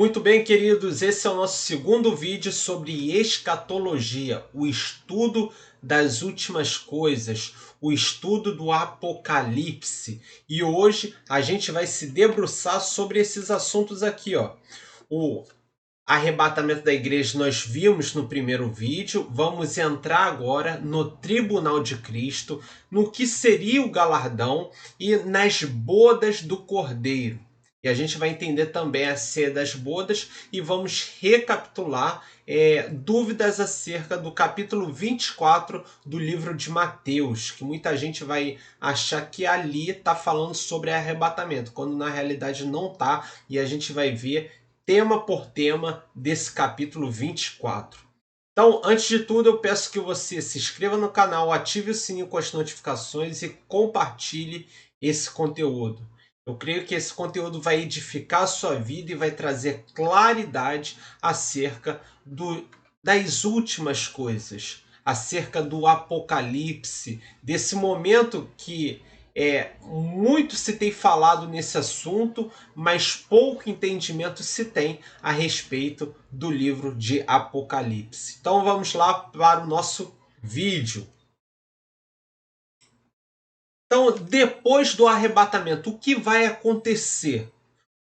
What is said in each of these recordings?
Muito bem, queridos, esse é o nosso segundo vídeo sobre escatologia, o estudo das últimas coisas, o estudo do Apocalipse. E hoje a gente vai se debruçar sobre esses assuntos aqui, ó. O arrebatamento da igreja nós vimos no primeiro vídeo, vamos entrar agora no tribunal de Cristo, no que seria o galardão e nas bodas do Cordeiro. E a gente vai entender também a ceia das bodas e vamos recapitular dúvidas acerca do capítulo 24 do livro de Mateus, que muita gente vai achar que ali está falando sobre arrebatamento, quando na realidade não está, e a gente vai ver tema por tema desse capítulo 24. Então, antes de tudo, eu peço que você se inscreva no canal, ative o sininho com as notificações e compartilhe esse conteúdo. Eu creio que esse conteúdo vai edificar a sua vida e vai trazer claridade acerca das últimas coisas, acerca do Apocalipse, desse momento que muito se tem falado nesse assunto, mas pouco entendimento se tem a respeito do livro de Apocalipse. Então vamos lá para o nosso vídeo. Então, depois do arrebatamento, o que vai acontecer? O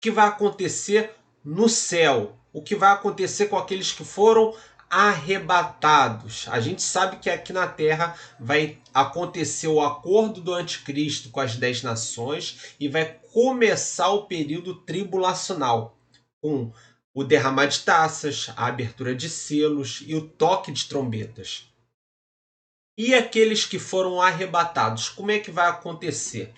que vai acontecer no céu? O que vai acontecer com aqueles que foram arrebatados? A gente sabe que aqui na Terra vai acontecer o acordo do anticristo com as 10 nações e vai começar o período tribulacional, com o derramar de taças, a abertura de selos e o toque de trombetas. E aqueles que foram arrebatados, como é que vai acontecer?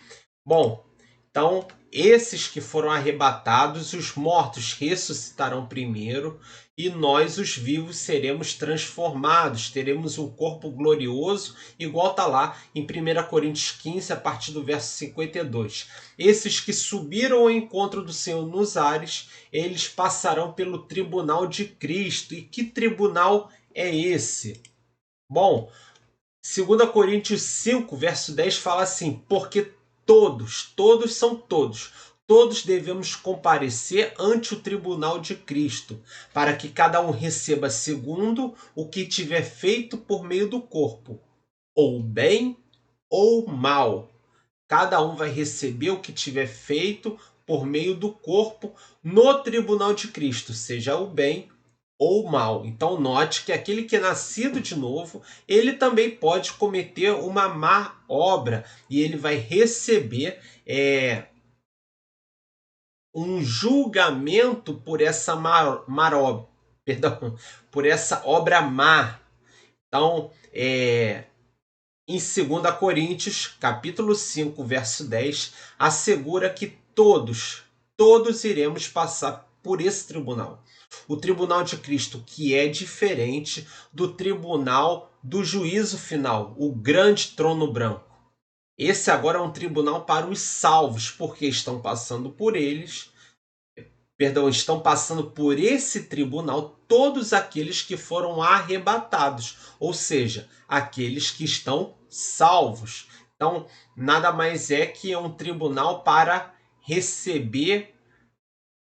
Bom, então esses que foram arrebatados, os mortos ressuscitarão primeiro e nós, os vivos, seremos transformados, teremos um corpo glorioso, igual está lá em 1 Coríntios 15, a partir do verso 52. Esses que subiram ao encontro do Senhor nos ares, eles passarão pelo tribunal de Cristo. E que tribunal é esse? Bom, 2 Coríntios 5, verso 10 fala assim: porque todos são todos devemos comparecer ante o tribunal de Cristo, para que cada um receba segundo o que tiver feito por meio do corpo, ou bem ou mal. Cada um vai receber o que tiver feito por meio do corpo no tribunal de Cristo, seja o bem ou mal. Então note que aquele que é nascido de novo, ele também pode cometer uma má obra e ele vai receber um julgamento por essa por essa obra má. Então, em 2 Coríntios, capítulo 5, verso 10, assegura que todos iremos passar por esse tribunal. O tribunal de Cristo, que é diferente do tribunal do juízo final, o grande trono branco. Esse agora é um tribunal para os salvos, porque estão passando por esse tribunal todos aqueles que foram arrebatados, ou seja, aqueles que estão salvos. Então, nada mais é que um tribunal para receber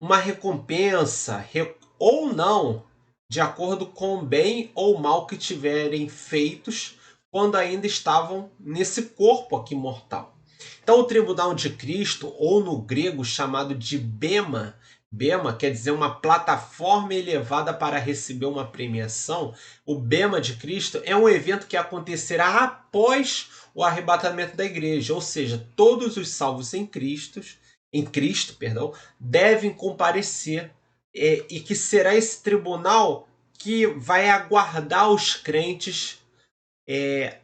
uma recompensa ou não, de acordo com o bem ou mal que tiverem feitos quando ainda estavam nesse corpo aqui mortal. Então, o tribunal de Cristo, ou no grego chamado de Bema, Bema quer dizer uma plataforma elevada para receber uma premiação. O Bema de Cristo é um evento que acontecerá após o arrebatamento da igreja, ou seja, todos os salvos em Cristo, devem comparecer e que será esse tribunal que vai aguardar os crentes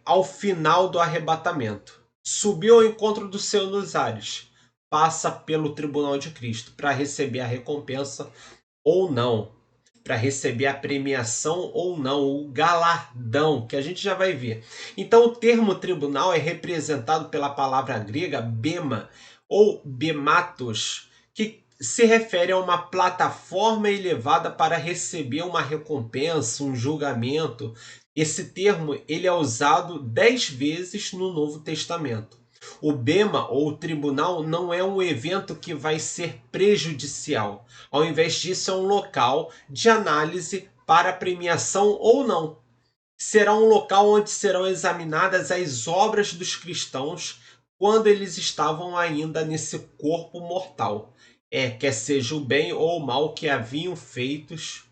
ao final do arrebatamento. Subiu ao encontro do Senhor nos ares, passa pelo tribunal de Cristo para receber a recompensa ou não, para receber a premiação ou não, o galardão, que a gente já vai ver. Então, o termo tribunal é representado pela palavra grega bema ou bematos, que se refere a uma plataforma elevada para receber uma recompensa, um julgamento. Esse termo ele é usado 10 vezes no Novo Testamento. O bema ou o tribunal não é um evento que vai ser prejudicial. Ao invés disso, é um local de análise para premiação ou não. Será um local onde serão examinadas as obras dos cristãos quando eles estavam ainda nesse corpo mortal. Quer seja o bem ou o mal que haviam feitos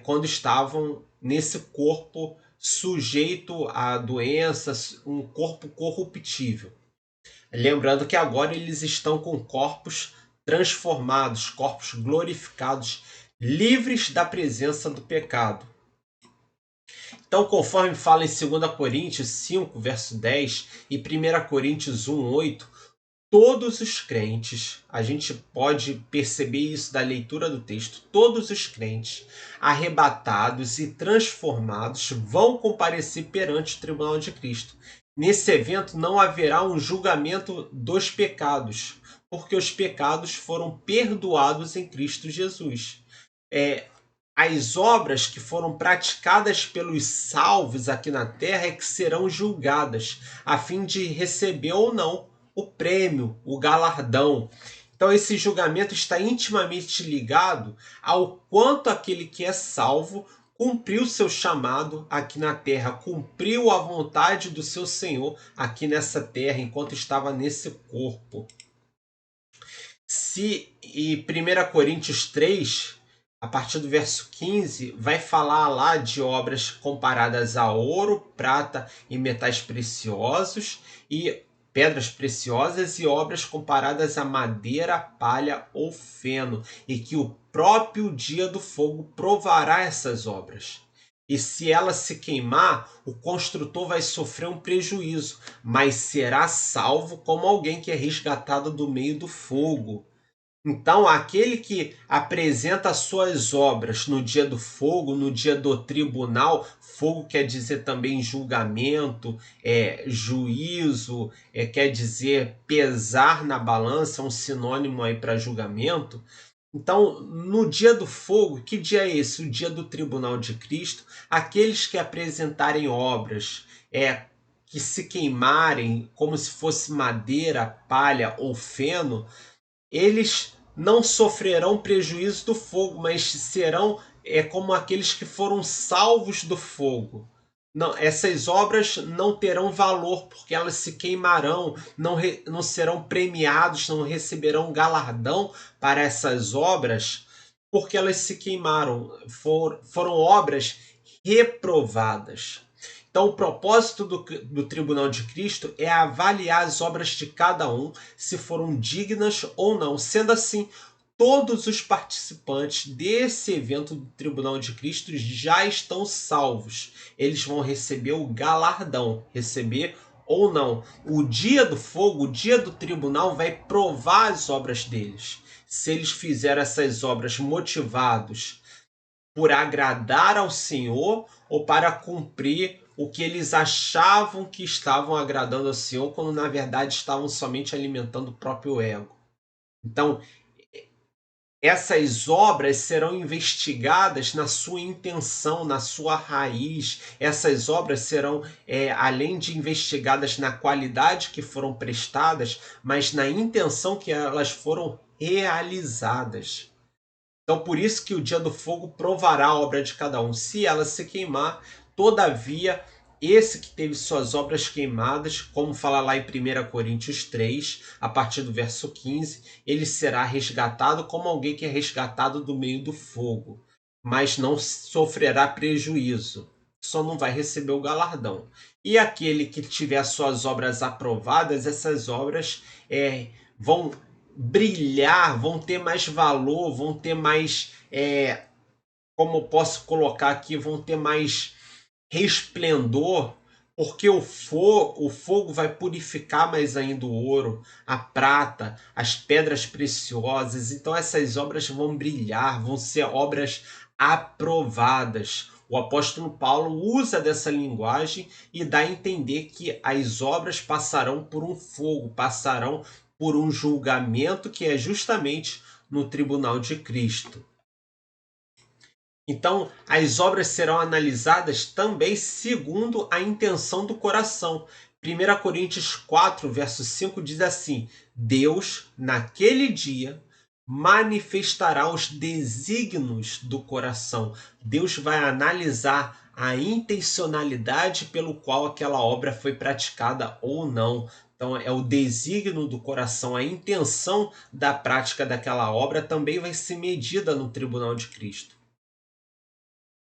quando estavam nesse corpo sujeito a doenças, um corpo corruptível. Lembrando que agora eles estão com corpos transformados, corpos glorificados, livres da presença do pecado. Então, conforme fala em 2 Coríntios 5, verso 10 e 1 Coríntios 1, 8, todos os crentes, a gente pode perceber isso da leitura do texto, todos os crentes arrebatados e transformados vão comparecer perante o tribunal de Cristo. Nesse evento não haverá um julgamento dos pecados, porque os pecados foram perdoados em Cristo Jesus. As obras que foram praticadas pelos salvos aqui na terra é que serão julgadas, a fim de receber ou não o prêmio, o galardão. Então esse julgamento está intimamente ligado ao quanto aquele que é salvo cumpriu seu chamado aqui na terra, cumpriu a vontade do seu Senhor aqui nessa terra, enquanto estava nesse corpo. E 1 Coríntios 3, a partir do verso 15, vai falar lá de obras comparadas a ouro, prata e metais preciosos, e pedras preciosas, e obras comparadas a madeira, palha ou feno, e que o próprio dia do fogo provará essas obras. E se ela se queimar, o construtor vai sofrer um prejuízo, mas será salvo como alguém que é resgatado do meio do fogo. Então, aquele que apresenta suas obras no dia do fogo, no dia do tribunal, fogo quer dizer também julgamento, juízo, quer dizer pesar na balança, um sinônimo aí para julgamento. Então, no dia do fogo, que dia é esse? O dia do tribunal de Cristo. Aqueles que apresentarem obras, que se queimarem como se fosse madeira, palha ou feno, eles não sofrerão prejuízo do fogo, mas serão como aqueles que foram salvos do fogo. Não, essas obras não terão valor, porque elas se queimarão, não serão premiados, não receberão galardão para essas obras, porque elas se queimaram, foram obras reprovadas. Então, o propósito do Tribunal de Cristo é avaliar as obras de cada um, se foram dignas ou não. Sendo assim, todos os participantes desse evento do Tribunal de Cristo já estão salvos. Eles vão receber o galardão, receber ou não. O dia do fogo, o dia do tribunal, vai provar as obras deles. Se eles fizeram essas obras motivados por agradar ao Senhor ou para cumprir o que eles achavam que estavam agradando ao Senhor, quando na verdade estavam somente alimentando o próprio ego. Então, essas obras serão investigadas na sua intenção, na sua raiz. Essas obras serão, além de investigadas na qualidade que foram prestadas, mas na intenção que elas foram realizadas. Então, por isso que o dia do fogo provará a obra de cada um. Se ela se queimar, todavia, esse que teve suas obras queimadas, como fala lá em 1 Coríntios 3, a partir do verso 15, ele será resgatado como alguém que é resgatado do meio do fogo, mas não sofrerá prejuízo, só não vai receber o galardão. E aquele que tiver suas obras aprovadas, essas obras vão brilhar, vão ter mais valor, vão ter mais, como posso colocar aqui, vão ter mais resplendor, porque o fogo vai purificar mais ainda o ouro, a prata, as pedras preciosas. Então essas obras vão brilhar, vão ser obras aprovadas. O apóstolo Paulo usa dessa linguagem e dá a entender que as obras passarão por um fogo, passarão por um julgamento que é justamente no tribunal de Cristo. Então, as obras serão analisadas também segundo a intenção do coração. 1 Coríntios 4, verso 5 diz assim: Deus, naquele dia, manifestará os desígnios do coração. Deus vai analisar a intencionalidade pelo qual aquela obra foi praticada ou não. Então, é o desígnio do coração, a intenção da prática daquela obra também vai ser medida no tribunal de Cristo.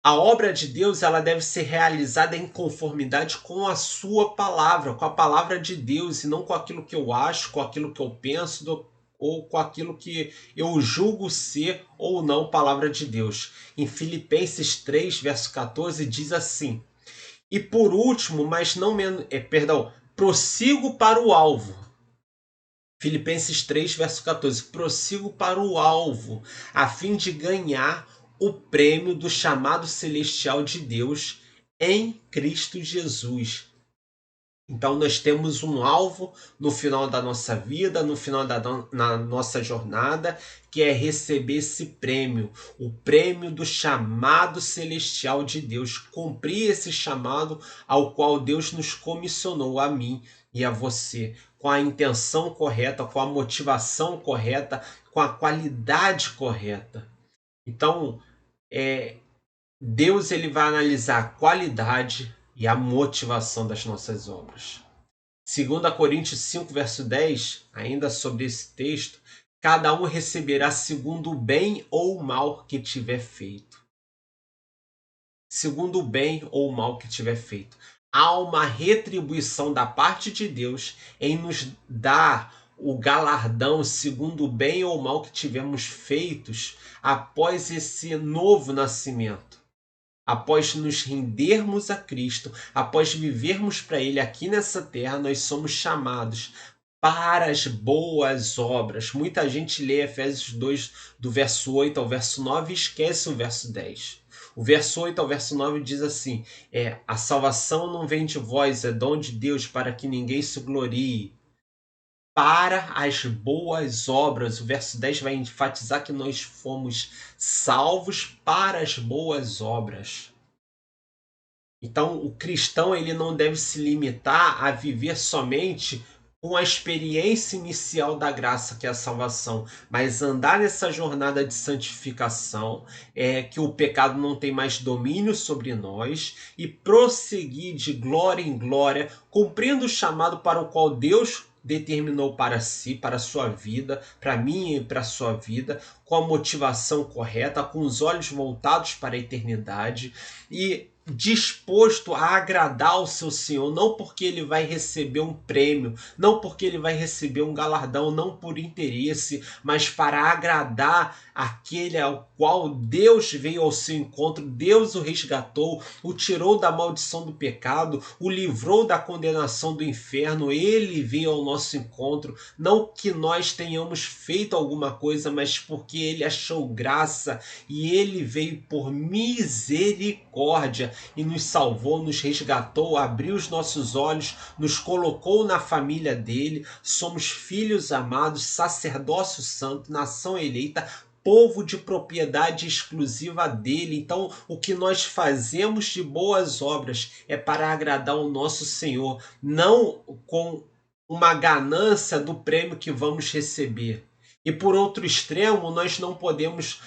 A obra de Deus ela deve ser realizada em conformidade com a sua palavra, com a palavra de Deus, e não com aquilo que eu acho, com aquilo que eu penso, ou com aquilo que eu julgo ser ou não palavra de Deus. Em Filipenses 3, verso 14, diz assim: E por último, mas não menos, prossigo para o alvo. Filipenses 3, verso 14, prossigo para o alvo, a fim de ganhar o prêmio do chamado celestial de Deus em Cristo Jesus. Então nós temos um alvo no final da nossa vida, no final na nossa jornada, que é receber esse prêmio, o prêmio do chamado celestial de Deus, cumprir esse chamado ao qual Deus nos comissionou, a mim e a você, com a intenção correta, com a motivação correta, com a qualidade correta. Então, Deus ele vai analisar a qualidade e a motivação das nossas obras. 2 Coríntios 5, verso 10, ainda sobre esse texto, cada um receberá segundo o bem ou o mal que tiver feito. Segundo o bem ou o mal que tiver feito. Há uma retribuição da parte de Deus em nos dar o galardão segundo o bem ou o mal que tivemos feitos após esse novo nascimento. Após nos rendermos a Cristo, após vivermos para Ele aqui nessa terra, nós somos chamados para as boas obras. Muita gente lê Efésios 2, do verso 8 ao verso 9 e esquece o verso 10. O verso 8 ao verso 9 diz assim: a salvação não vem de vós, é dom de Deus, para que ninguém se glorie. Para as boas obras. O verso 10 vai enfatizar que nós fomos salvos para as boas obras. Então, o cristão ele não deve se limitar a viver somente com a experiência inicial da graça, que é a salvação, mas andar nessa jornada de santificação, que o pecado não tem mais domínio sobre nós, e prosseguir de glória em glória, cumprindo o chamado para o qual Deus determinou para si, para a sua vida, para mim e para a sua vida, com a motivação correta, com os olhos voltados para a eternidade e disposto a agradar ao seu Senhor, não porque ele vai receber um prêmio, não porque ele vai receber um galardão, não por interesse, mas para agradar aquele ao qual Deus veio ao seu encontro. Deus o resgatou, o tirou da maldição do pecado, o livrou da condenação do inferno. Ele veio ao nosso encontro, não que nós tenhamos feito alguma coisa, mas porque ele achou graça e ele veio por misericórdia e nos salvou, nos resgatou, abriu os nossos olhos, nos colocou na família dele. Somos filhos amados, sacerdócio santo, nação eleita, povo de propriedade exclusiva dele. Então, o que nós fazemos de boas obras é para agradar o nosso Senhor, não com uma ganância do prêmio que vamos receber. E por outro extremo, nós não podemos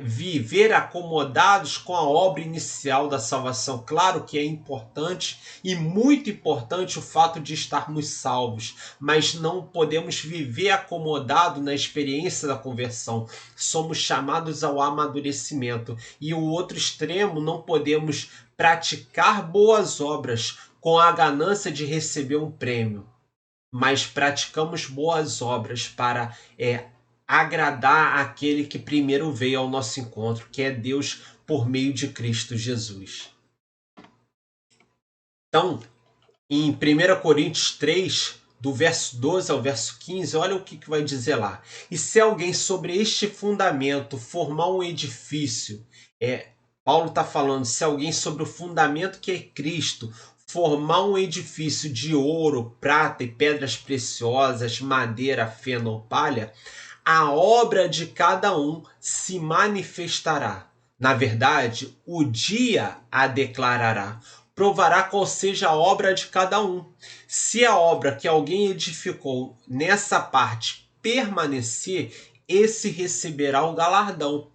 viver acomodados com a obra inicial da salvação. Claro que é importante e muito importante o fato de estarmos salvos, mas não podemos viver acomodado na experiência da conversão. Somos chamados ao amadurecimento. E o outro extremo, não podemos praticar boas obras com a ganância de receber um prêmio, mas praticamos boas obras para agradar aquele que primeiro veio ao nosso encontro, que é Deus por meio de Cristo Jesus. Então, em 1 Coríntios 3, do verso 12 ao verso 15, olha o que vai dizer lá. E se alguém sobre este fundamento formar um edifício, Paulo está falando, se alguém sobre o fundamento que é Cristo formar um edifício de ouro, prata e pedras preciosas, madeira, feno ou palha, a obra de cada um se manifestará. Na verdade, o dia a declarará, provará qual seja a obra de cada um. Se a obra que alguém edificou nessa parte permanecer, esse receberá o galardão.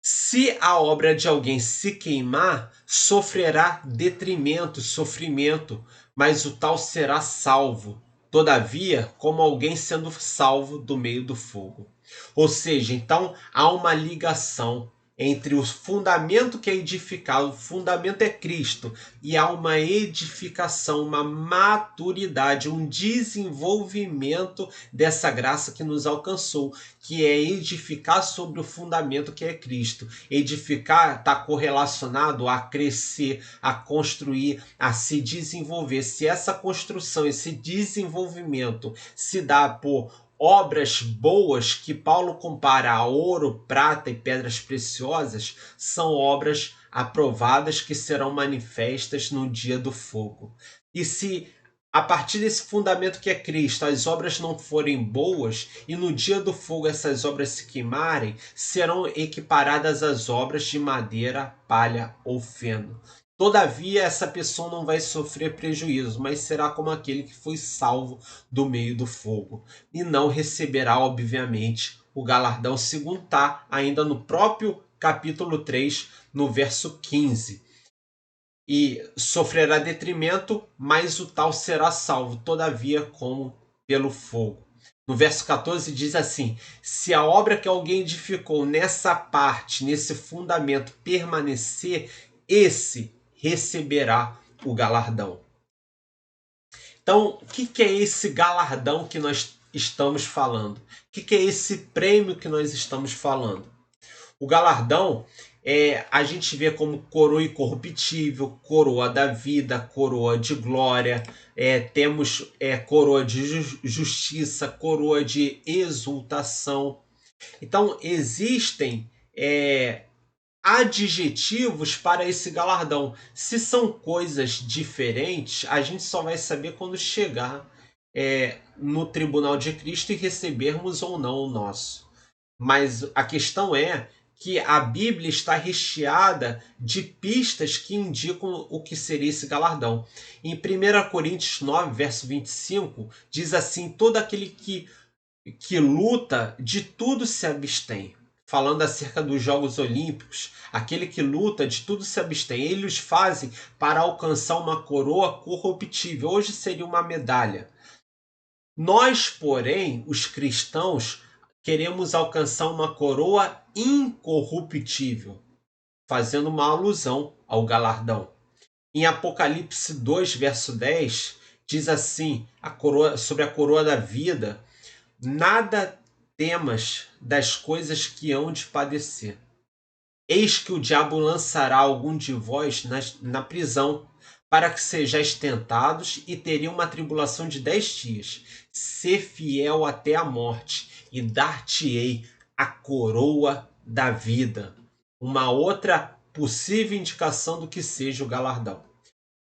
Se a obra de alguém se queimar, sofrerá detrimento, sofrimento, mas o tal será salvo, todavia, como alguém sendo salvo do meio do fogo. Ou seja, então há uma ligação entre o fundamento que é edificado, o fundamento é Cristo, e há uma edificação, uma maturidade, um desenvolvimento dessa graça que nos alcançou, que é edificar sobre o fundamento que é Cristo. Edificar está correlacionado a crescer, a construir, a se desenvolver. Se essa construção, esse desenvolvimento se dá por obras boas, que Paulo compara a ouro, prata e pedras preciosas, são obras aprovadas que serão manifestas no dia do fogo. E se a partir desse fundamento que é Cristo, as obras não forem boas, e no dia do fogo essas obras se queimarem, serão equiparadas às obras de madeira, palha ou feno. Todavia, essa pessoa não vai sofrer prejuízo, mas será como aquele que foi salvo do meio do fogo. E não receberá, obviamente, o galardão, segundo está ainda no próprio capítulo 3, no verso 15. E sofrerá detrimento, mas o tal será salvo, todavia como pelo fogo. No verso 14 diz assim: se a obra que alguém edificou nessa parte, nesse fundamento, permanecer, esse receberá o galardão. Então, o que é esse galardão que nós estamos falando? O que é esse prêmio que nós estamos falando? O galardão a gente vê como coroa incorruptível, coroa da vida, coroa de glória, temos coroa de justiça, coroa de exultação. Então, existem adjetivos para esse galardão. Se são coisas diferentes, a gente só vai saber quando chegar no tribunal de Cristo e recebermos ou não o nosso. Mas a questão é que a Bíblia está recheada de pistas que indicam o que seria esse galardão. Em 1 Coríntios 9, verso 25, diz assim: todo aquele que luta, de tudo se abstém. Falando acerca dos Jogos Olímpicos, aquele que luta, de tudo se abstém. Eles fazem para alcançar uma coroa corruptível. Hoje seria uma medalha. Nós, porém, os cristãos, queremos alcançar uma coroa incorruptível, fazendo uma alusão ao galardão. Em Apocalipse 2, verso 10, diz assim, sobre a coroa da vida: nada temas das coisas que hão de padecer. Eis que o diabo lançará algum de vós na prisão, para que sejais tentados, e teria uma tribulação de 10 dias. Sê fiel até a morte, e dar-te-ei a coroa da vida. Uma outra possível indicação do que seja o galardão.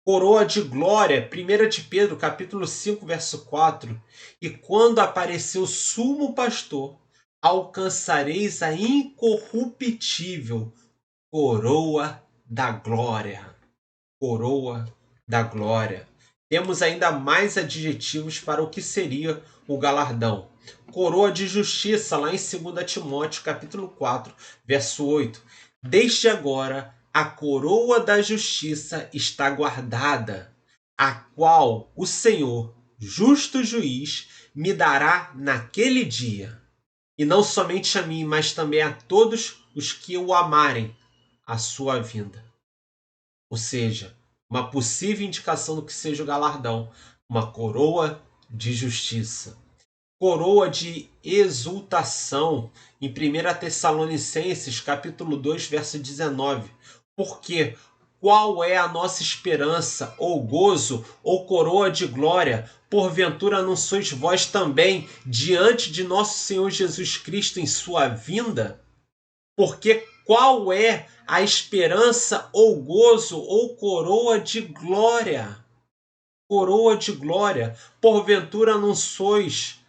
Coroa de glória, 1 de Pedro, capítulo 5, verso 4. E quando aparecer o sumo pastor, alcançareis a incorruptível coroa da glória. Coroa da glória. Temos ainda mais adjetivos para o que seria o galardão. Coroa de justiça, lá em 2 Timóteo, capítulo 4, verso 8. Desde agora a coroa da justiça está guardada, a qual o Senhor, justo juiz, me dará naquele dia. E não somente a mim, mas também a todos os que o amarem, a sua vinda. Ou seja, uma possível indicação do que seja o galardão, uma coroa de justiça. Coroa de exultação, em 1 Tessalonicenses, capítulo 2, verso 19. Porque qual é a nossa esperança, ou gozo, ou coroa de glória? Porventura não sois vós também diante de nosso Senhor Jesus Cristo em sua vinda? Porque qual é a esperança, ou gozo, ou coroa de glória? Coroa de glória. Porventura não sois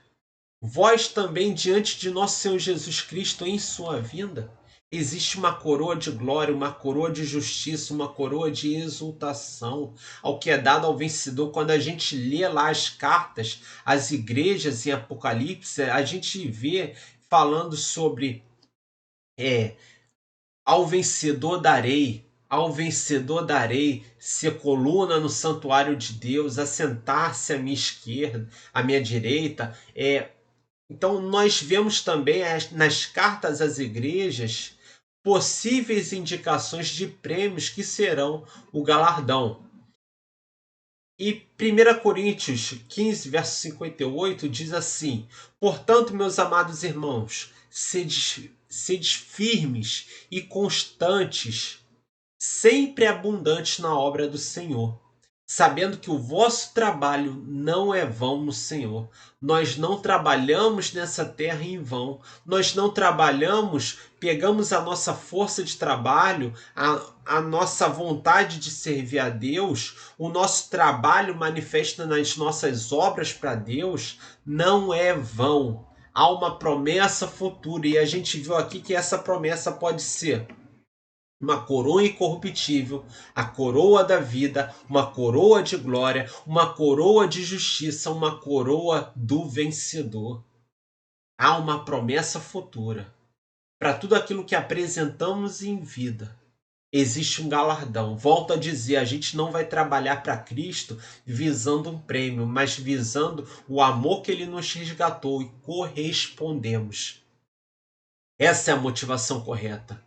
vós também diante de nosso Senhor Jesus Cristo em sua vinda? Existe uma coroa de glória, uma coroa de justiça, uma coroa de exultação ao que é dado ao vencedor. Quando a gente lê lá as cartas, as igrejas em Apocalipse, a gente vê falando sobre ao vencedor darei ser coluna no santuário de Deus, assentar-se à minha esquerda, à minha direita. Então nós vemos também nas cartas às igrejas possíveis indicações de prêmios que serão o galardão. E 1 Coríntios 15, verso 58 diz assim: portanto, meus amados irmãos, sedes firmes e constantes, sempre abundantes na obra do Senhor, sabendo que o vosso trabalho não é vão no Senhor. Nós não trabalhamos nessa terra em vão. Nós não trabalhamos, pegamos a nossa força de trabalho, a nossa vontade de servir a Deus, o nosso trabalho manifesta nas nossas obras para Deus, não é vão. Há uma promessa futura e a gente viu aqui que essa promessa pode ser uma coroa incorruptível, a coroa da vida, uma coroa de glória, uma coroa de justiça, uma coroa do vencedor. Há uma promessa futura. Para tudo aquilo que apresentamos em vida, existe um galardão. Volto a dizer, a gente não vai trabalhar para Cristo visando um prêmio, mas visando o amor que Ele nos resgatou e correspondemos. Essa é a motivação correta.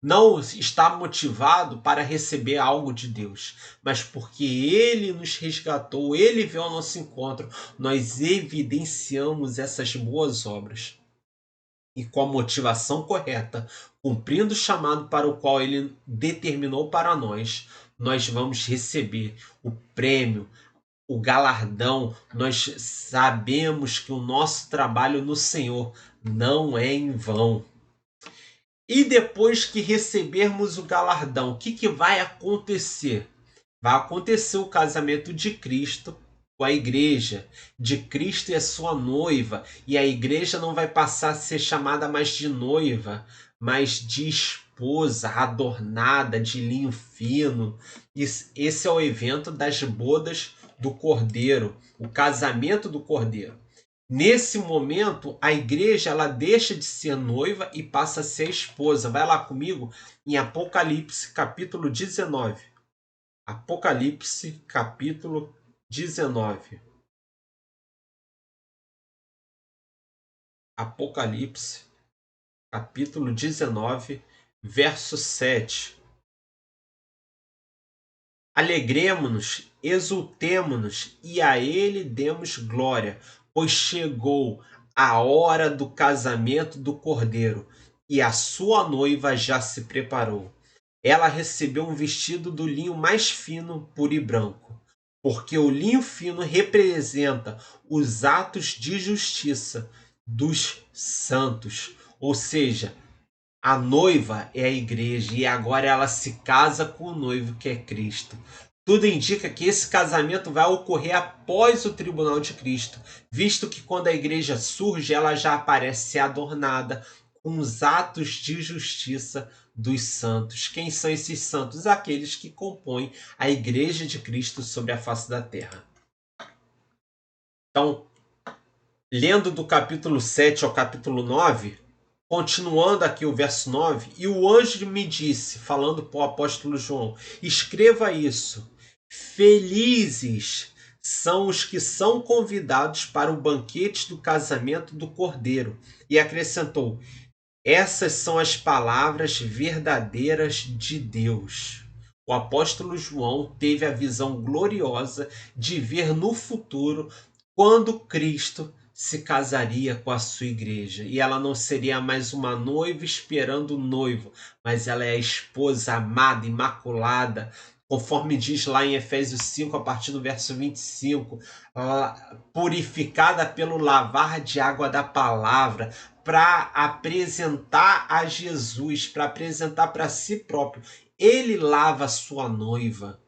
Não está motivado para receber algo de Deus, mas porque Ele nos resgatou, Ele veio ao nosso encontro, nós evidenciamos essas boas obras. E com a motivação correta, cumprindo o chamado para o qual Ele determinou para nós, nós vamos receber o prêmio, o galardão. Nós sabemos que o nosso trabalho no Senhor não é em vão. E depois que recebermos o galardão, o que vai acontecer? Vai acontecer o casamento de Cristo com a igreja, de Cristo e a sua noiva. E a igreja não vai passar a ser chamada mais de noiva, mas de esposa, adornada de linho fino. Esse é o evento das bodas do Cordeiro, o casamento do Cordeiro. Nesse momento, a igreja ela deixa de ser noiva e passa a ser esposa. Vai lá comigo em Apocalipse, capítulo 19. Apocalipse, capítulo 19. Apocalipse, capítulo 19, verso 7. Alegremo-nos, exultemo-nos e a ele demos glória, pois chegou a hora do casamento do Cordeiro e a sua noiva já se preparou. Ela recebeu um vestido do linho mais fino, puro e branco, porque o linho fino representa os atos de justiça dos santos, ou seja, a noiva é a igreja e agora ela se casa com o noivo que é Cristo. Tudo indica que esse casamento vai ocorrer após o tribunal de Cristo, visto que quando a igreja surge, ela já aparece adornada com os atos de justiça dos santos. Quem são esses santos? Aqueles que compõem a igreja de Cristo sobre a face da terra. Então, lendo do capítulo 7 ao capítulo 9, continuando aqui o verso 9, e o anjo me disse, falando para o apóstolo João, escreva isso, felizes são os que são convidados para o banquete do casamento do Cordeiro. E acrescentou, essas são as palavras verdadeiras de Deus. O apóstolo João teve a visão gloriosa de ver no futuro quando Cristo se casaria com a sua igreja. E ela não seria mais uma noiva esperando o noivo, mas ela é a esposa amada, imaculada, conforme diz lá em Efésios 5, a partir do verso 25, purificada pelo lavar de água da palavra, para apresentar a Jesus, para apresentar para si próprio. Ele lava a sua noiva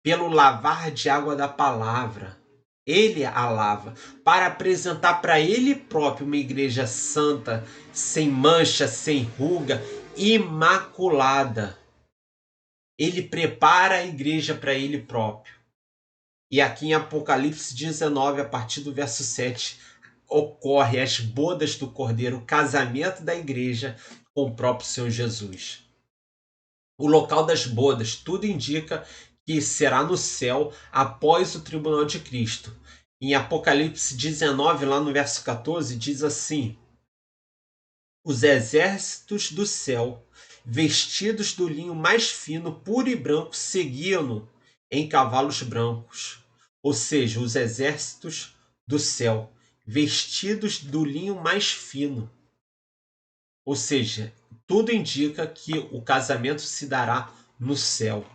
pelo lavar de água da palavra. Ele a lava, para apresentar para ele próprio uma igreja santa, sem mancha, sem ruga, imaculada. Ele prepara a igreja para ele próprio. E aqui em Apocalipse 19, a partir do verso 7, ocorre as bodas do Cordeiro, o casamento da igreja com o próprio Senhor Jesus. O local das bodas, tudo indica que será no céu após o tribunal de Cristo. Em Apocalipse 19, lá no verso 14, diz assim: os exércitos do céu, vestidos do linho mais fino, puro e branco, seguiam-no em cavalos brancos. Ou seja, os exércitos do céu, vestidos do linho mais fino. Ou seja, tudo indica que o casamento se dará no céu.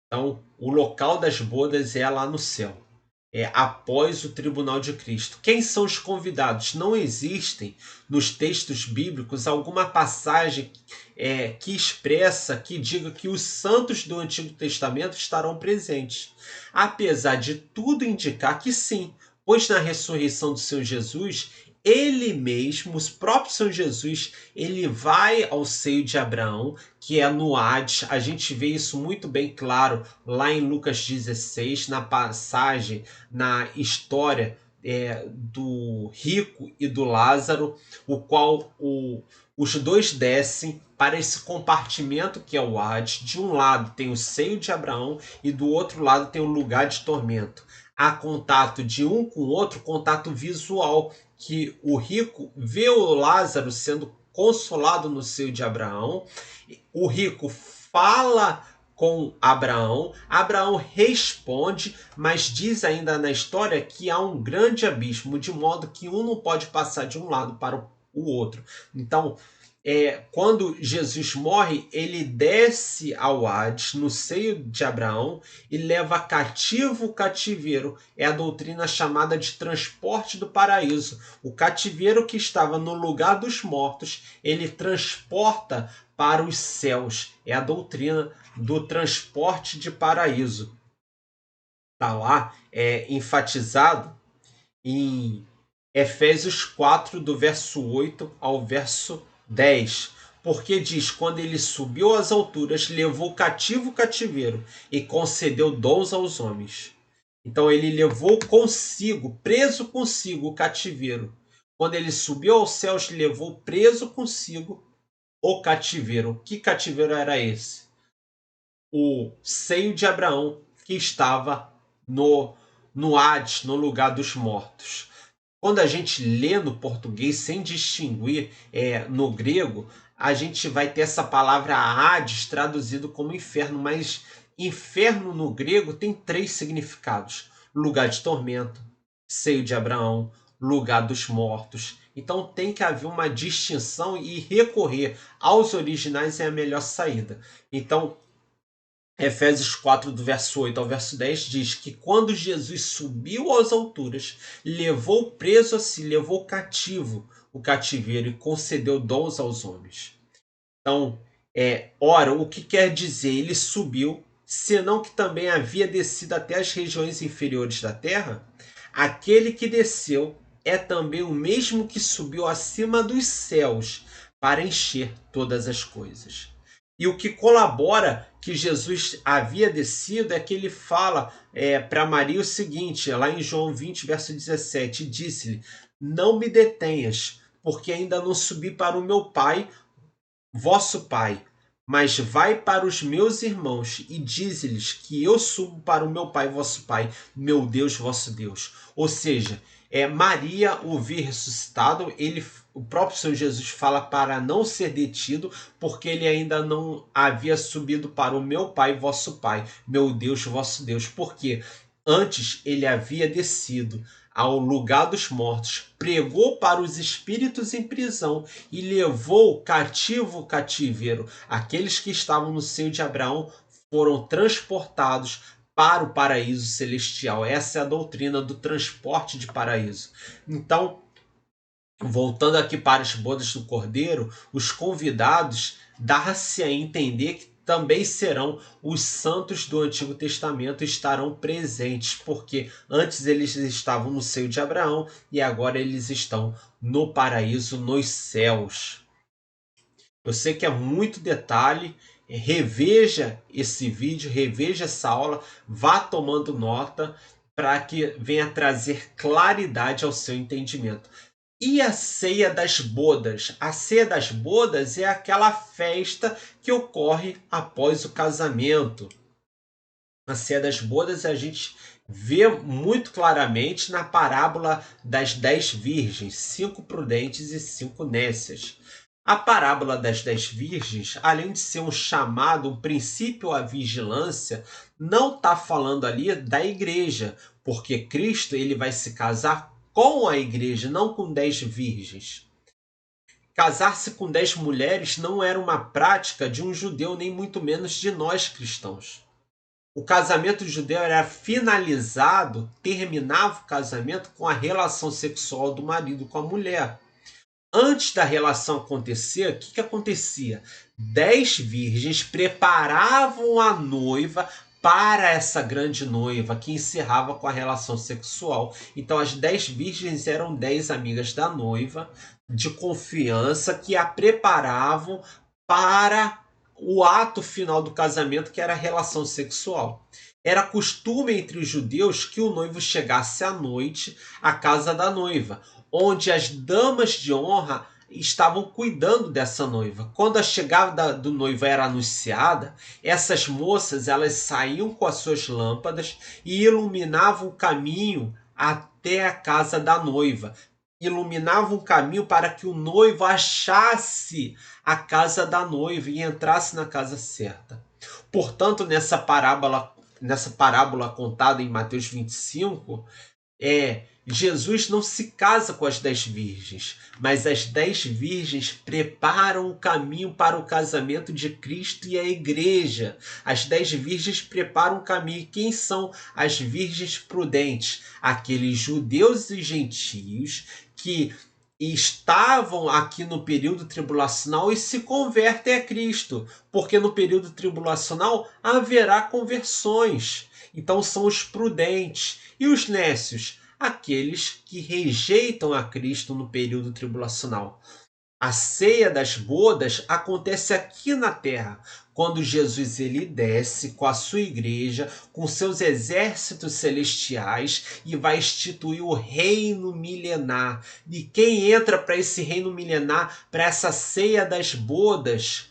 Então, o local das bodas é lá no céu. É após o tribunal de Cristo. Quem são os convidados? Não existem nos textos bíblicos alguma passagem que expressa, que diga que os santos do Antigo Testamento estarão presentes. Apesar de tudo indicar que sim, pois na ressurreição do Senhor Jesus, ele mesmo, o próprio Senhor Jesus, ele vai ao seio de Abraão, que é no Hades. A gente vê isso muito bem claro lá em Lucas 16, na passagem, na história do rico e do Lázaro, o qual os dois descem para esse compartimento que é o Hades. De um lado tem o seio de Abraão e do outro lado tem o lugar de tormento. Há contato de um com o outro, contato visual, que o rico vê o Lázaro sendo consolado no seio de Abraão. O rico fala com Abraão, Abraão responde, mas diz ainda na história que há um grande abismo, de modo que um não pode passar de um lado para o outro. Então, quando Jesus morre, ele desce ao Hades, no seio de Abraão, e leva cativo o cativeiro. É a doutrina chamada de transporte do paraíso. O cativeiro que estava no lugar dos mortos, ele transporta para os céus. É a doutrina do transporte de paraíso. Está lá enfatizado em Efésios 4, do verso 8 ao verso 10. Porque diz, quando ele subiu às alturas, levou cativo o cativeiro e concedeu dons aos homens. Então ele levou consigo, preso consigo, o cativeiro. Quando ele subiu aos céus, levou preso consigo o cativeiro. Que cativeiro era esse? O seio de Abraão, que estava no Hades, no lugar dos mortos. Quando a gente lê no português sem distinguir no grego, a gente vai ter essa palavra Hades traduzido como inferno, mas inferno no grego tem 3 significados: lugar de tormento, seio de Abraão, lugar dos mortos. Então tem que haver uma distinção e recorrer aos originais é a melhor saída. Então, Efésios 4, do verso 8 ao verso 10, diz que quando Jesus subiu às alturas, levou preso a si, levou cativo o cativeiro e concedeu dons aos homens. Então, ora, o que quer dizer? Ele subiu, senão que também havia descido até as regiões inferiores da terra? Aquele que desceu é também o mesmo que subiu acima dos céus para encher todas as coisas. E o que colabora que Jesus havia descido é que ele fala para Maria o seguinte, lá em João 20, verso 17, disse-lhe, não me detenhas, porque ainda não subi para o meu Pai, vosso Pai, mas vai para os meus irmãos e dize-lhes que eu subo para o meu Pai, vosso Pai, meu Deus, vosso Deus. Ou seja, Maria o vir ressuscitado, o próprio Senhor Jesus fala para não ser detido, porque ele ainda não havia subido para o meu Pai, vosso Pai, meu Deus, vosso Deus. Porque antes ele havia descido ao lugar dos mortos, pregou para os espíritos em prisão e levou cativo o cativeiro. Aqueles que estavam no seio de Abraão foram transportados para o paraíso celestial. Essa é a doutrina do transporte de paraíso. Então, voltando aqui para as bodas do Cordeiro, os convidados dá-se a entender que também serão os santos do Antigo Testamento, estarão presentes, porque antes eles estavam no seio de Abraão e agora eles estão no paraíso, nos céus. Eu sei que é muito detalhe, reveja esse vídeo, reveja essa aula, vá tomando nota para que venha trazer claridade ao seu entendimento. E a ceia das bodas? A ceia das bodas é aquela festa que ocorre após o casamento. A ceia das bodas a gente vê muito claramente na parábola das 10 virgens, 5 prudentes e 5 nécias. A parábola das 10 virgens, além de ser um chamado, um princípio à vigilância, não está falando ali da igreja, porque Cristo ele vai se casar com a igreja, não com 10 virgens. Casar-se com 10 mulheres não era uma prática de um judeu, nem muito menos de nós cristãos. O casamento judeu era finalizado, terminava o casamento com a relação sexual do marido com a mulher. Antes da relação acontecer, o que acontecia? 10 virgens preparavam a noiva para essa grande noiva que encerrava com a relação sexual. Então as 10 virgens eram 10 amigas da noiva de confiança que a preparavam para o ato final do casamento, que era a relação sexual. Era costume entre os judeus que o noivo chegasse à noite à casa da noiva, onde as damas de honra estavam cuidando dessa noiva. Quando a chegada do noivo era anunciada, essas moças elas saíam com as suas lâmpadas e iluminavam o caminho até a casa da noiva. Iluminavam o caminho para que o noivo achasse a casa da noiva e entrasse na casa certa. Portanto, nessa parábola contada em Mateus 25, Jesus não se casa com as 10 virgens, mas as 10 virgens preparam o caminho para o casamento de Cristo e a igreja. As 10 virgens preparam o caminho. E quem são as virgens prudentes? Aqueles judeus e gentios que estavam aqui no período tribulacional e se convertem a Cristo, porque no período tribulacional haverá conversões. Então são os prudentes. E os nécios? Aqueles que rejeitam a Cristo no período tribulacional. A ceia das bodas acontece aqui na terra, quando Jesus ele desce com a sua igreja, com seus exércitos celestiais e vai instituir o reino milenar. E quem entra para esse reino milenar, para essa ceia das bodas?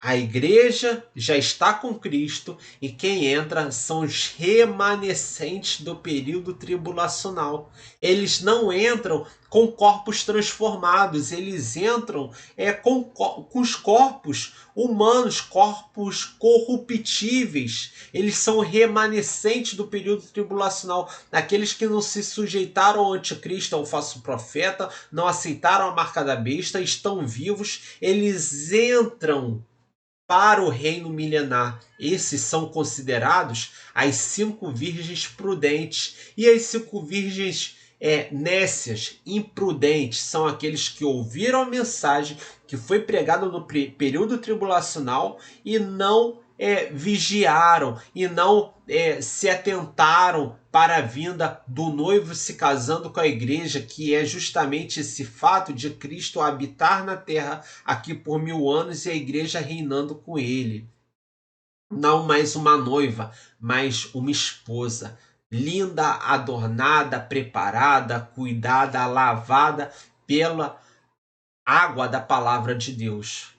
A igreja já está com Cristo e quem entra são os remanescentes do período tribulacional. Eles não entram com corpos transformados, eles entram com os corpos humanos, corpos corruptíveis. Eles são remanescentes do período tribulacional, aqueles que não se sujeitaram ao anticristo, ao falso profeta, não aceitaram a marca da besta, estão vivos, eles entram para o reino milenar. Esses são considerados as 5 virgens prudentes. E as 5 virgens nécias, imprudentes, são aqueles que ouviram a mensagem que foi pregada no período tribulacional e não vigiaram e não se atentaram para a vinda do noivo se casando com a igreja, que é justamente esse fato de Cristo habitar na terra aqui por 1000 anos e a igreja reinando com ele. Não mais uma noiva, mas uma esposa, linda, adornada, preparada, cuidada, lavada pela água da palavra de Deus.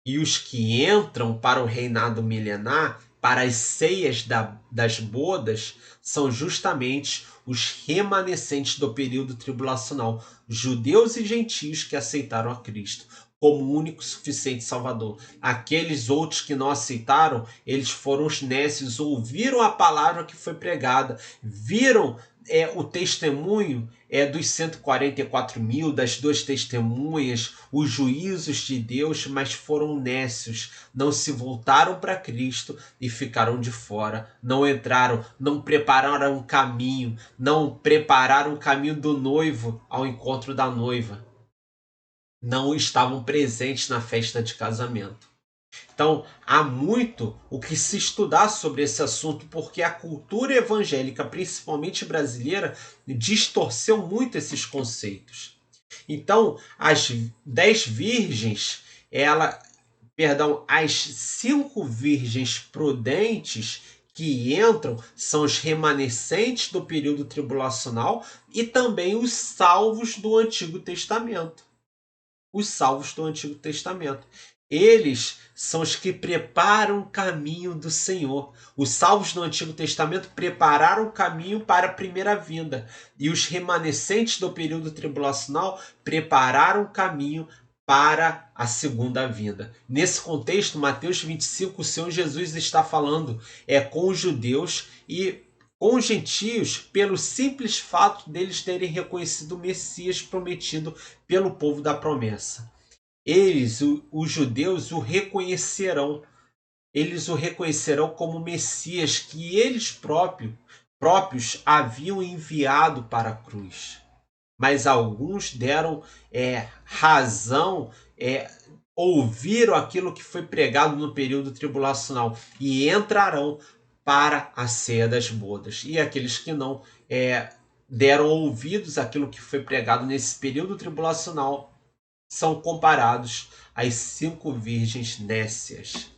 E os que entram para o reinado milenar, para as ceias das bodas, são justamente os remanescentes do período tribulacional, judeus e gentios que aceitaram a Cristo como único e suficiente Salvador. Aqueles outros que não aceitaram, eles foram os nécios, ouviram a palavra que foi pregada, viram o testemunho dos 144.000, das 2 testemunhas, os juízos de Deus, mas foram nécios, não se voltaram para Cristo e ficaram de fora, não entraram, não prepararam um caminho, não prepararam o caminho do noivo ao encontro da noiva, não estavam presentes na festa de casamento. Então, há muito o que se estudar sobre esse assunto, porque a cultura evangélica, principalmente brasileira, distorceu muito esses conceitos. Então, as 10 virgens, as 5 virgens prudentes que entram são os remanescentes do período tribulacional e também os salvos do Antigo Testamento. Os salvos do Antigo Testamento. Eles são os que preparam o caminho do Senhor. Os salvos do Antigo Testamento prepararam o caminho para a primeira vinda. E os remanescentes do período tribulacional prepararam o caminho para a segunda vinda. Nesse contexto, Mateus 25, o Senhor Jesus está falando com os judeus e com os gentios, pelo simples fato deles terem reconhecido o Messias prometido pelo povo da promessa. Eles, os judeus, o reconhecerão. Eles o reconhecerão como Messias que eles próprios haviam enviado para a cruz. Mas alguns deram razão, ouviram aquilo que foi pregado no período tribulacional e entrarão para a ceia das bodas. E aqueles que não deram ouvidos àquilo que foi pregado nesse período tribulacional são comparados às 5 virgens nécias.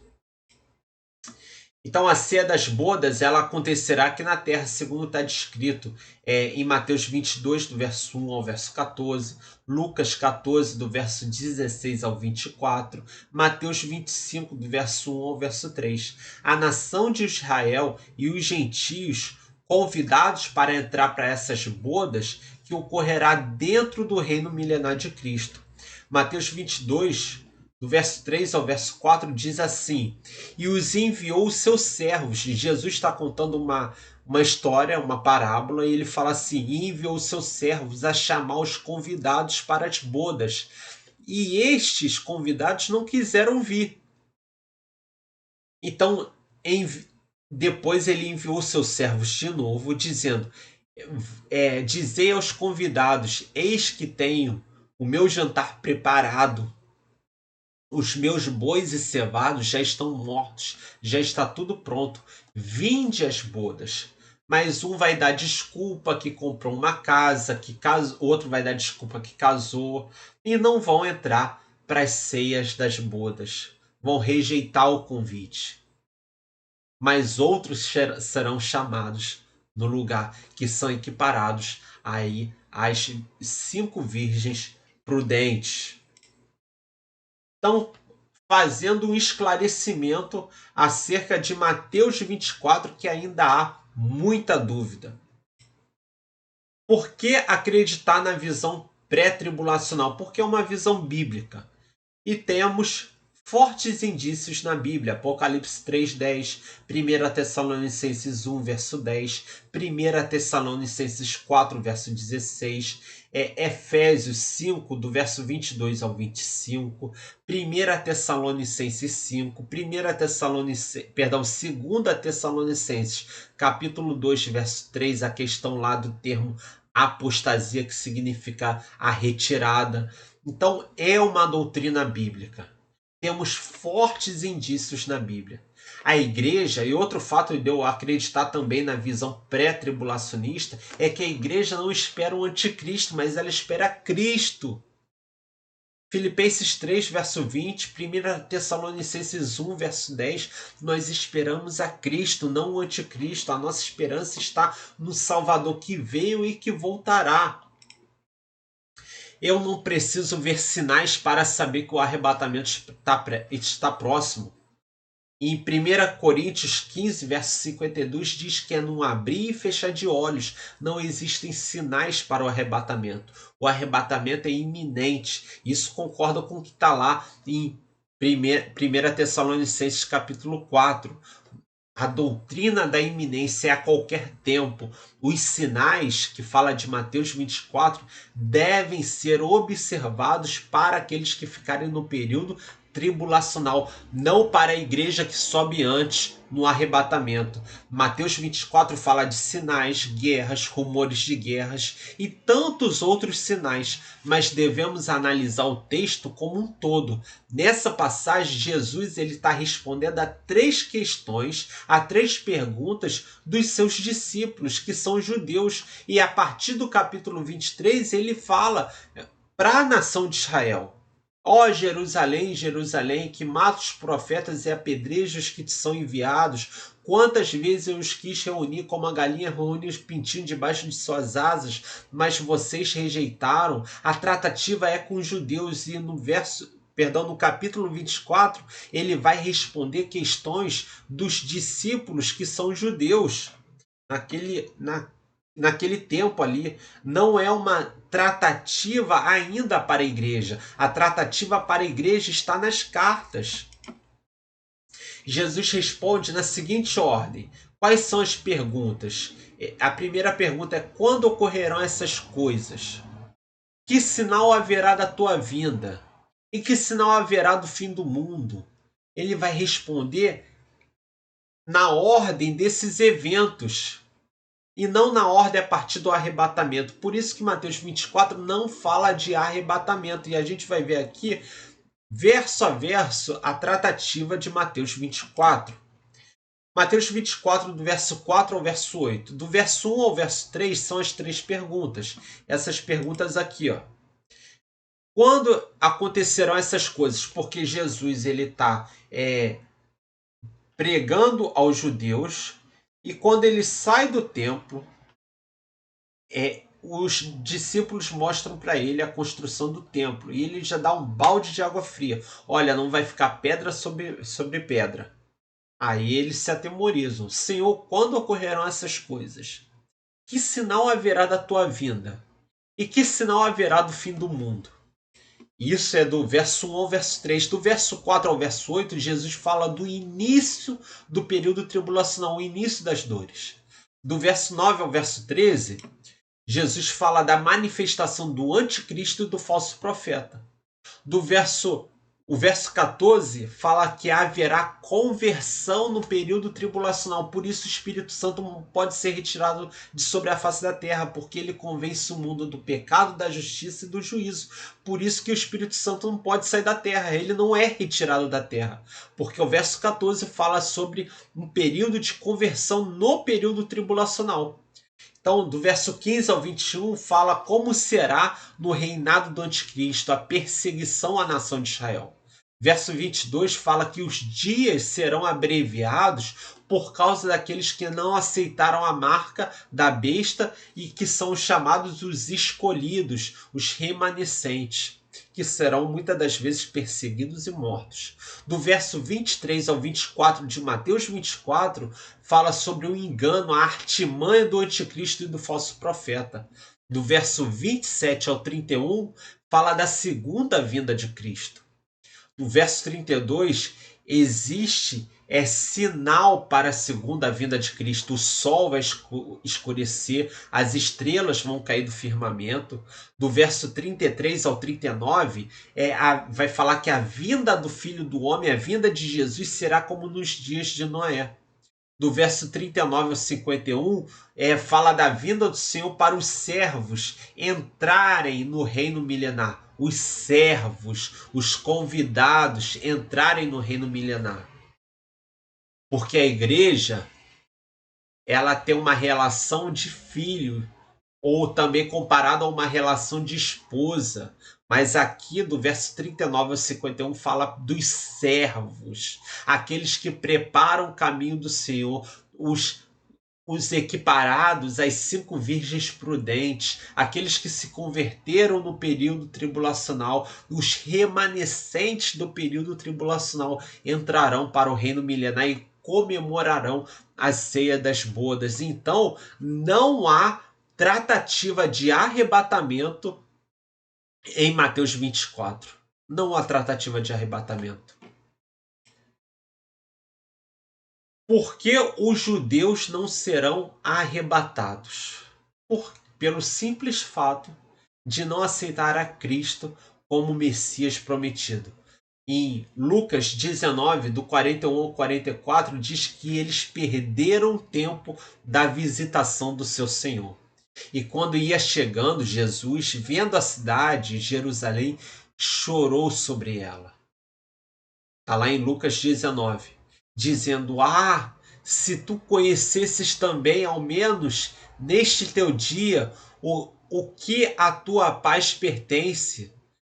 Então a ceia das bodas ela acontecerá aqui na terra, segundo está descrito em Mateus 22, do verso 1 ao verso 14, Lucas 14, do verso 16 ao 24, Mateus 25, do verso 1 ao verso 3. A nação de Israel e os gentios convidados para entrar para essas bodas que ocorrerá dentro do reino milenar de Cristo. Mateus 22, do verso 3 ao verso 4, diz assim: e os enviou os seus servos. Jesus está contando uma história, uma parábola, e ele fala assim: e enviou os seus servos a chamar os convidados para as bodas. E estes convidados não quiseram vir. Então, depois ele enviou os seus servos de novo, dizendo: dizei aos convidados, eis que tenho o meu jantar preparado. Os meus bois e cevados já estão mortos, já está tudo pronto. Vinde às bodas. Mas um vai dar desculpa que comprou uma casa, que casou, outro vai dar desculpa que casou, e não vão entrar para as ceias das bodas. Vão rejeitar o convite. Mas outros serão chamados no lugar, que são equiparados aí às 5 virgens prudentes. Então, fazendo um esclarecimento acerca de Mateus 24, que ainda há muita dúvida. Por que acreditar na visão pré-tribulacional? Porque é uma visão bíblica. E temos fortes indícios na Bíblia. Apocalipse 3:10, 1 Tessalonicenses 1, verso 10, 1 Tessalonicenses 4, verso 16, Efésios 5, do verso 22 ao 25, 1 Tessalonicenses 5, 2 Tessalonicenses, capítulo 2, verso 3, a questão lá do termo apostasia, que significa a retirada. Então, é uma doutrina bíblica. Temos fortes indícios na Bíblia. A igreja, e outro fato de eu acreditar também na visão pré-tribulacionista, é que a igreja não espera o anticristo, mas ela espera Cristo. Filipenses 3, verso 20, 1 Tessalonicenses 1, verso 10, nós esperamos a Cristo, não o anticristo. A nossa esperança está no Salvador que veio e que voltará. Eu não preciso ver sinais para saber que o arrebatamento está próximo. Em 1 Coríntios 15, verso 52, diz que é num abrir e fechar de olhos. Não existem sinais para o arrebatamento. O arrebatamento é iminente. Isso concorda com o que está lá em 1 Tessalonicenses capítulo 4. A doutrina da iminência é a qualquer tempo. Os sinais que fala de Mateus 24 devem ser observados para aqueles que ficarem no período tribulacional, não para a igreja que sobe antes no arrebatamento. Mateus 24 fala de sinais, guerras, rumores de guerras e tantos outros sinais, mas devemos analisar o texto como um todo. Nessa passagem, Jesus está respondendo a 3 questões, a 3 perguntas dos seus discípulos, que são judeus, e a partir do capítulo 23 ele fala para a nação de Israel: ó Jerusalém, Jerusalém, que mata os profetas e apedreja os que te são enviados. Quantas vezes eu os quis reunir como a galinha reúne os pintinhos debaixo de suas asas, mas vocês rejeitaram. A tratativa é com os judeus, e no capítulo 24, ele vai responder questões dos discípulos que são judeus. Naquele tempo ali, não é uma tratativa ainda para a igreja. A tratativa para a igreja está nas cartas. Jesus responde na seguinte ordem. Quais são as perguntas? A primeira pergunta é: quando ocorrerão essas coisas? Que sinal haverá da tua vinda? E que sinal haverá do fim do mundo? Ele vai responder na ordem desses eventos e não na ordem a partir do arrebatamento. Por isso que Mateus 24 não fala de arrebatamento. E a gente vai ver aqui, verso a verso, a tratativa de Mateus 24. Mateus 24, do verso 4 ao verso 8. Do verso 1 ao verso 3 são as 3 perguntas. Essas perguntas aqui, ó. Quando acontecerão essas coisas? Porque Jesus está pregando aos judeus, e quando ele sai do templo, os discípulos mostram para ele a construção do templo, e ele já dá um balde de água fria. Olha, não vai ficar pedra sobre pedra. Aí eles se atemorizam. Senhor, quando ocorrerão essas coisas? Que sinal haverá da tua vinda? E que sinal haverá do fim do mundo? Isso é do verso 1 ao verso 3. Do verso 4 ao verso 8, Jesus fala do início do período tribulacional, o início das dores. Do verso 9 ao verso 13, Jesus fala da manifestação do anticristo e do falso profeta. O verso 14 fala que haverá conversão no período tribulacional. Por isso o Espírito Santo não pode ser retirado de sobre a face da terra, porque ele convence o mundo do pecado, da justiça e do juízo. Por isso que o Espírito Santo não pode sair da terra, ele não é retirado da terra. Porque o verso 14 fala sobre um período de conversão no período tribulacional. Então, do verso 15 ao 21, fala como será no reinado do anticristo a perseguição à nação de Israel. Verso 22 fala que os dias serão abreviados por causa daqueles que não aceitaram a marca da besta e que são chamados os escolhidos, os remanescentes, que serão muitas das vezes perseguidos e mortos. Do verso 23 ao 24 de Mateus 24, fala sobre o engano, a artimanha do anticristo e do falso profeta. Do verso 27 ao 31, fala da segunda vinda de Cristo. No verso 32, existe sinal para a segunda vinda de Cristo. O sol vai escurecer, as estrelas vão cair do firmamento. Do verso 33 ao 39, vai falar que a vinda do Filho do Homem, a vinda de Jesus, será como nos dias de Noé. Do verso 39 ao 51, fala da vinda do Senhor para os servos entrarem no reino milenar. Os servos, os convidados entrarem no reino milenar. Porque a igreja, ela tem uma relação de filho, ou também comparado a uma relação de esposa. Mas aqui do verso 39 ao 51 fala dos servos, aqueles que preparam o caminho do Senhor, os equiparados às 5 virgens prudentes, aqueles que se converteram no período tribulacional, os remanescentes do período tribulacional entrarão para o reino milenar e comemorarão a ceia das bodas. Então, não há tratativa de arrebatamento em Mateus 24. Não há tratativa de arrebatamento. Por que os judeus não serão arrebatados? Pelo simples fato de não aceitar a Cristo como Messias prometido. Em Lucas 19, do 41 ao 44, diz que eles perderam o tempo da visitação do seu Senhor. E quando ia chegando, Jesus, vendo a cidade, Jerusalém, chorou sobre ela. Está lá em Lucas 19, dizendo: Ah, se tu conhecesses também, ao menos neste teu dia, o que a tua paz pertence,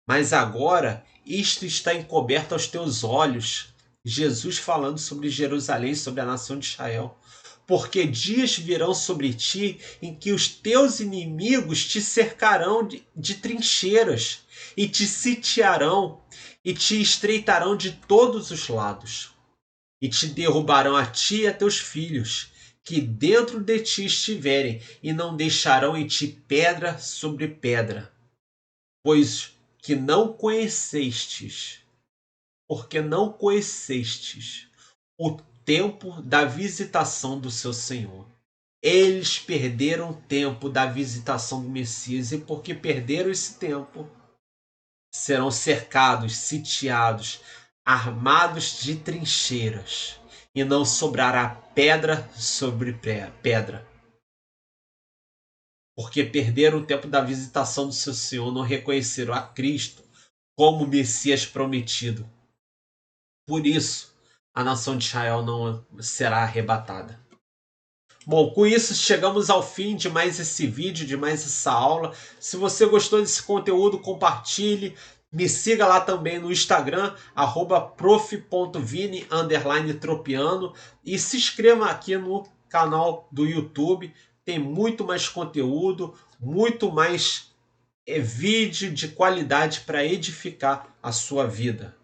mas agora isto está encoberto aos teus olhos. Jesus falando sobre Jerusalém, sobre a nação de Israel. Porque dias virão sobre ti em que os teus inimigos te cercarão de trincheiras e te sitiarão e te estreitarão de todos os lados e te derrubarão a ti e a teus filhos que dentro de ti estiverem e não deixarão em ti pedra sobre pedra, pois que não conhecestes, porque não conhecestes o tempo da visitação do seu Senhor. Eles perderam o tempo da visitação do Messias, e porque perderam esse tempo, serão cercados, sitiados, armados de trincheiras, e não sobrará pedra sobre pedra. Porque perderam o tempo da visitação do seu Senhor, não reconheceram a Cristo como Messias prometido. Por isso, a nação de Israel não será arrebatada. Bom, com isso chegamos ao fim de mais esse vídeo, de mais essa aula. Se você gostou desse conteúdo, compartilhe. Me siga lá também no Instagram, @prof.vini_tropiano, e se inscreva aqui no canal do YouTube. Tem muito mais conteúdo, muito mais vídeo de qualidade para edificar a sua vida.